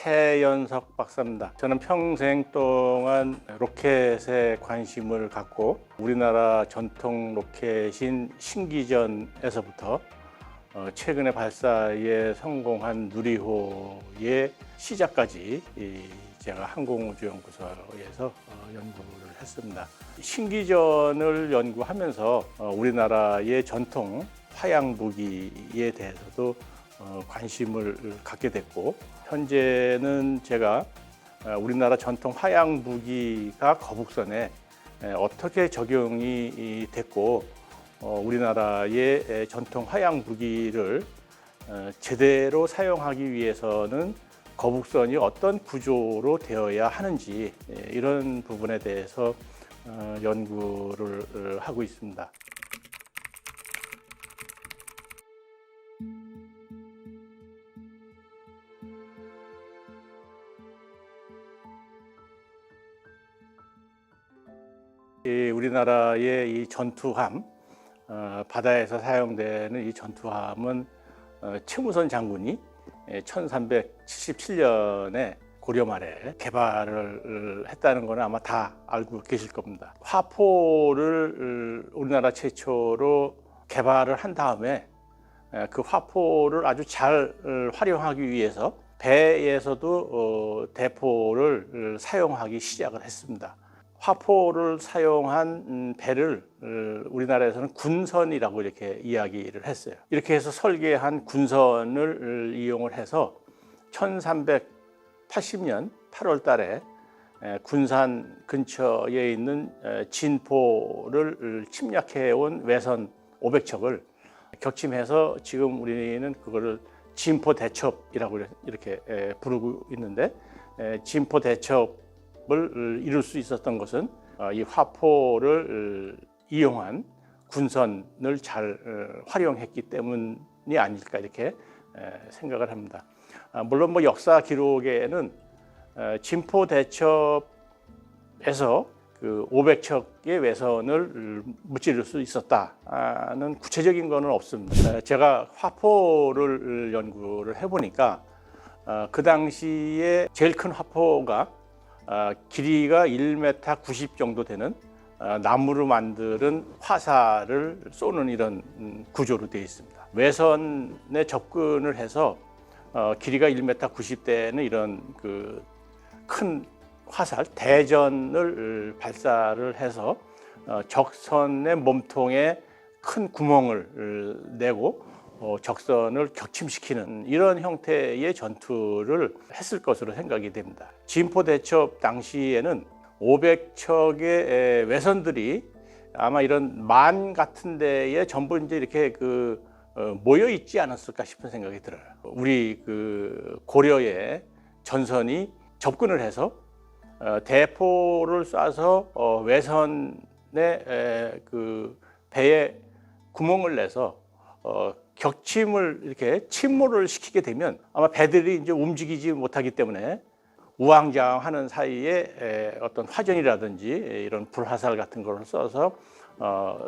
최연석 박사입니다. 저는 평생 동안 로켓에 관심을 갖고 우리나라 전통 로켓인 신기전에서부터 최근에 발사에 성공한 누리호의 시작까지 제가 항공우주연구소에서 연구를 했습니다. 신기전을 연구하면서 우리나라의 전통 화약무기에 대해서도 관심을 갖게 됐고, 현재는 제가 우리나라 전통 화약무기가 거북선에 어떻게 적용이 됐고 우리나라의 전통 화약무기를 제대로 사용하기 위해서는 거북선이 어떤 구조로 되어야 하는지, 이런 부분에 대해서 연구를 하고 있습니다. 우리나라의 이 전투함, 바다에서 사용되는 이 전투함은 최무선 장군이 1377년에 고려 말에 개발을 했다는 것은 아마 다 알고 계실 겁니다. 화포를 우리나라 최초로 개발을 한 다음에 그 화포를 아주 잘 활용하기 위해서 배에서도 대포를 사용하기 시작을 했습니다. 화포를 사용한 배를 우리나라에서는 군선이라고 이렇게 이야기를 했어요. 이렇게 해서 설계한 군선을 이용을 해서 1380년 8월 달에 군산 근처에 있는 진포를 침략해온 외선 500척을 격침해서 지금 우리는 그거를 진포대첩이라고 이렇게 부르고 있는데, 진포대첩 을 이룰 수 있었던 것은 이 화포를 이용한 군선을 잘 활용했기 때문이 아닐까, 이렇게 생각을 합니다. 물론 역사 기록에는 진포대첩에서 그 500척의 외선을 무찌를 수 있었다는 구체적인 것은 없습니다. 제가 화포를 연구를 해보니까 그 당시에 제일 큰 화포가 길이가 1m 90 정도 되는 나무로 만든 화살을 쏘는 이런 구조로 되어 있습니다. 외선에 접근을 해서 길이가 1m 90대는 이런 그 큰 화살, 대전을 발사를 해서 적선의 몸통에 큰 구멍을 내고 적선을 격침시키는 이런 형태의 전투를 했을 것으로 생각이 됩니다. 진포대첩 당시에는 500척의 외선들이 아마 이런 만 같은 데에 전부 이제 이렇게 모여 있지 않았을까 싶은 생각이 들어요. 우리 고려의 전선이 접근을 해서 대포를 쏴서 외선의 배에 구멍을 내서 격침을 이렇게 침몰을 시키게 되면 아마 배들이 이제 움직이지 못하기 때문에 우왕좌왕하는 사이에 어떤 화전이라든지 이런 불화살 같은 걸 써서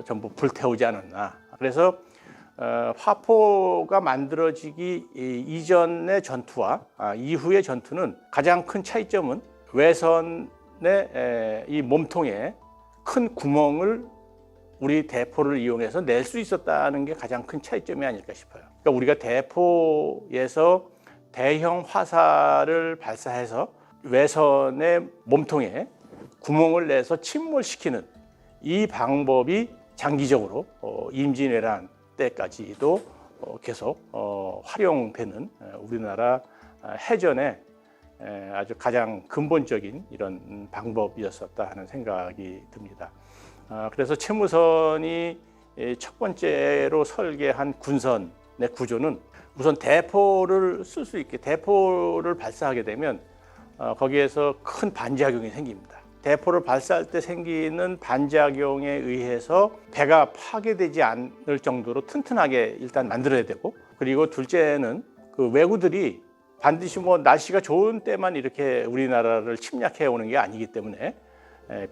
전부 불태우지 않았나. 그래서 화포가 만들어지기 이전의 전투와 이후의 전투는 가장 큰 차이점은 외선의 이 몸통에 큰 구멍을 우리 대포를 이용해서 낼 수 있었다는 게 가장 큰 차이점이 아닐까 싶어요. 그러니까 우리가 대포에서 대형 화살을 발사해서 외선의 몸통에 구멍을 내서 침몰시키는 이 방법이 장기적으로 임진왜란 때까지도 계속 활용되는 우리나라 해전의 아주 가장 근본적인 이런 방법이었었다 하는 생각이 듭니다. 그래서 최무선이 첫 번째로 설계한 군선의 구조는 우선 대포를 쓸 수 있게, 대포를 발사하게 되면 거기에서 큰 반작용이 생깁니다. 대포를 발사할 때 생기는 반작용에 의해서 배가 파괴되지 않을 정도로 튼튼하게 일단 만들어야 되고, 그리고 둘째는 그 왜구들이 반드시 날씨가 좋은 때만 이렇게 우리나라를 침략해 오는 게 아니기 때문에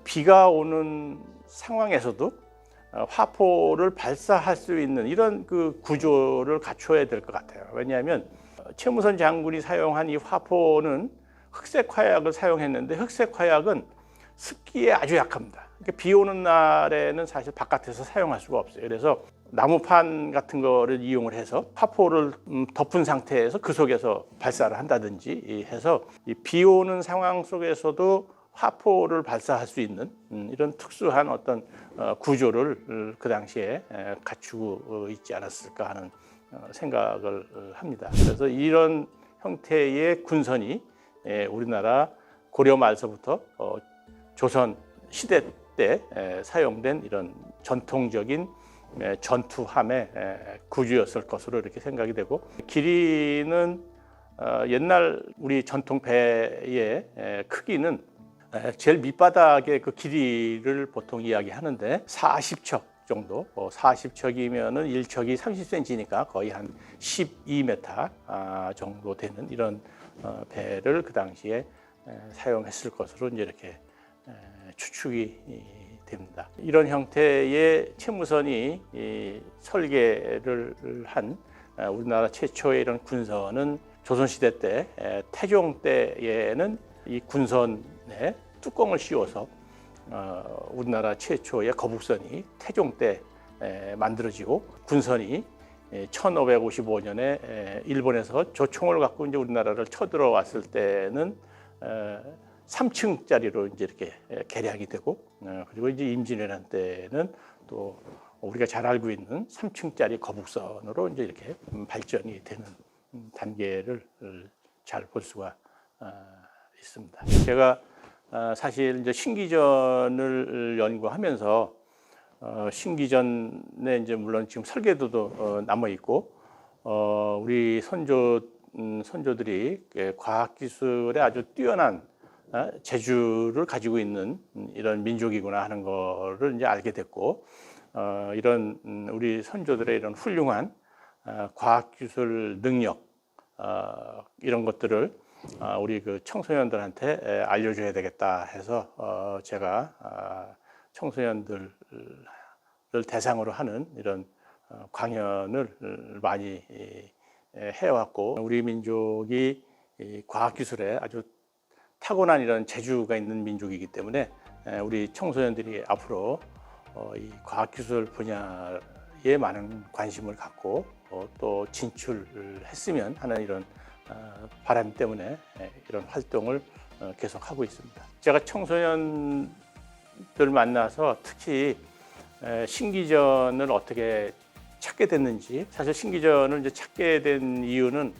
비가 오는 상황에서도 화포를 발사할 수 있는 이런 그 구조를 갖춰야 될 것 같아요. 왜냐하면 최무선 장군이 사용한 이 화포는 흑색 화약을 사용했는데 흑색 화약은 습기에 아주 약합니다. 그러니까 비 오는 날에는 사실 바깥에서 사용할 수가 없어요. 그래서 나무판 같은 거를 이용을 해서 화포를 덮은 상태에서 그 속에서 발사를 한다든지 해서 비 오는 상황 속에서도 화포를 발사할 수 있는 이런 특수한 어떤 구조를 그 당시에 갖추고 있지 않았을까 하는 생각을 합니다. 그래서 이런 형태의 군선이 우리나라 고려 말서부터 조선 시대 때 사용된 이런 전통적인 전투함의 구조였을 것으로 이렇게 생각이 되고, 길이는 옛날 우리 전통 배의 크기는 제일 밑바닥의 그 길이를 보통 이야기하는데 40척 정도, 40척이면은 1척이 30cm니까 거의 한 12m 정도 되는 이런 배를 그 당시에 사용했을 것으로 이제 이렇게 추측이 됩니다. 이런 형태의 채무선이 설계를 한 우리나라 최초의 이런 군선은 조선시대 때 태종 때에는 이 군선에 뚜껑을 씌워서 우리나라 최초의 거북선이 태종 때 만들어지고, 군선이 1555년에 일본에서 조총을 갖고 이제 우리나라를 쳐들어왔을 때는 3층짜리로 이제 이렇게 개량이 되고, 그리고 이제 임진왜란 때는 또 우리가 잘 알고 있는 3층짜리 거북선으로 이제 이렇게 발전이 되는 단계를 잘 볼 수가 있습니다. 제가 사실 이제 신기전을 연구하면서 신기전에 이제 물론 지금 설계도도 남아 있고, 우리 선조들이 과학기술에 아주 뛰어난 재주를 가지고 있는 이런 민족이구나 하는 거를 이제 알게 됐고, 이런 우리 선조들의 이런 훌륭한 과학기술 능력, 이런 것들을 우리 그 청소년들한테 알려줘야 되겠다 해서 제가 청소년들을 대상으로 하는 이런 강연을 많이 해왔고, 우리 민족이 과학기술에 아주 타고난 이런 재주가 있는 민족이기 때문에 우리 청소년들이 앞으로 이 과학기술 분야에 많은 관심을 갖고 또 진출했으면 하는 이런 바람 때문에 이런 활동을 계속하고 있습니다. 제가 청소년들 만나서 특히 신기전을 어떻게 찾게 됐는지, 사실 신기전을 이제 찾게 된 이유는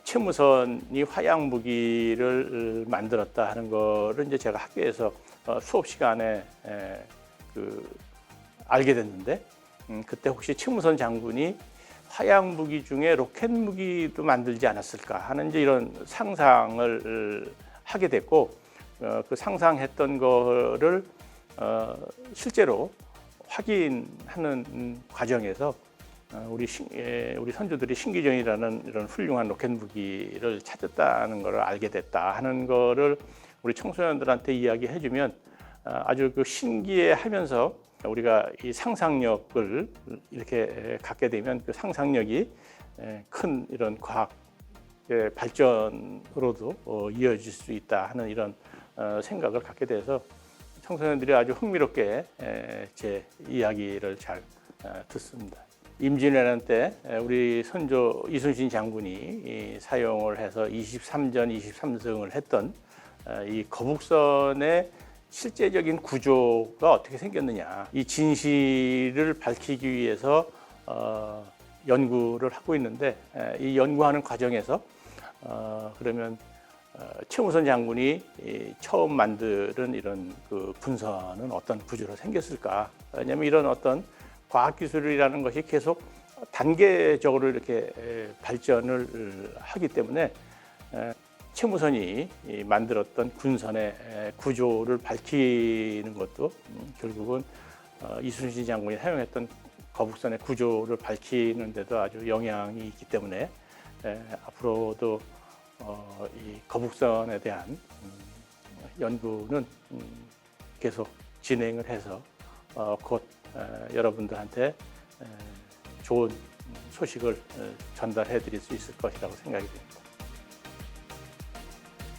채무선이 화약 무기를 만들었다 하는 거를 이제 제가 학교에서 수업 시간에 알게 됐는데, 그때 혹시 채무선 장군이 화약 무기 중에 로켓 무기도 만들지 않았을까 하는 이제 이런 상상을 하게 됐고, 그 상상했던 거를 실제로 확인하는 과정에서 우리 선조들이 신기전이라는 이런 훌륭한 로켓 무기를 찾았다는 것을 알게 됐다 하는 거를 우리 청소년들한테 이야기해주면 아주 그 신기해하면서, 우리가 이 상상력을 이렇게 갖게 되면 그 상상력이 큰 이런 과학의 발전으로도 이어질 수 있다 하는 이런 생각을 갖게 돼서 청소년들이 아주 흥미롭게 제 이야기를 잘 듣습니다. 임진왜란 때 우리 선조 이순신 장군이 사용을 해서 23전 23승을 했던 이 거북선의 실제적인 구조가 어떻게 생겼느냐, 이 진실을 밝히기 위해서 연구를 하고 있는데, 이 연구하는 과정에서 그러면 최무선 장군이 처음 만드는 이런 그 군선은 어떤 구조로 생겼을까? 왜냐하면 이런 어떤 과학기술이라는 것이 계속 단계적으로 이렇게 발전을 하기 때문에 채무선이 만들었던 군선의 구조를 밝히는 것도 결국은 이순신 장군이 사용했던 거북선의 구조를 밝히는 데도 아주 영향이 있기 때문에 앞으로도 이 거북선에 대한 연구는 계속 진행을 해서 곧 여러분들한테 좋은 소식을 전달해 드릴 수 있을 것이라고 생각이 됩니다.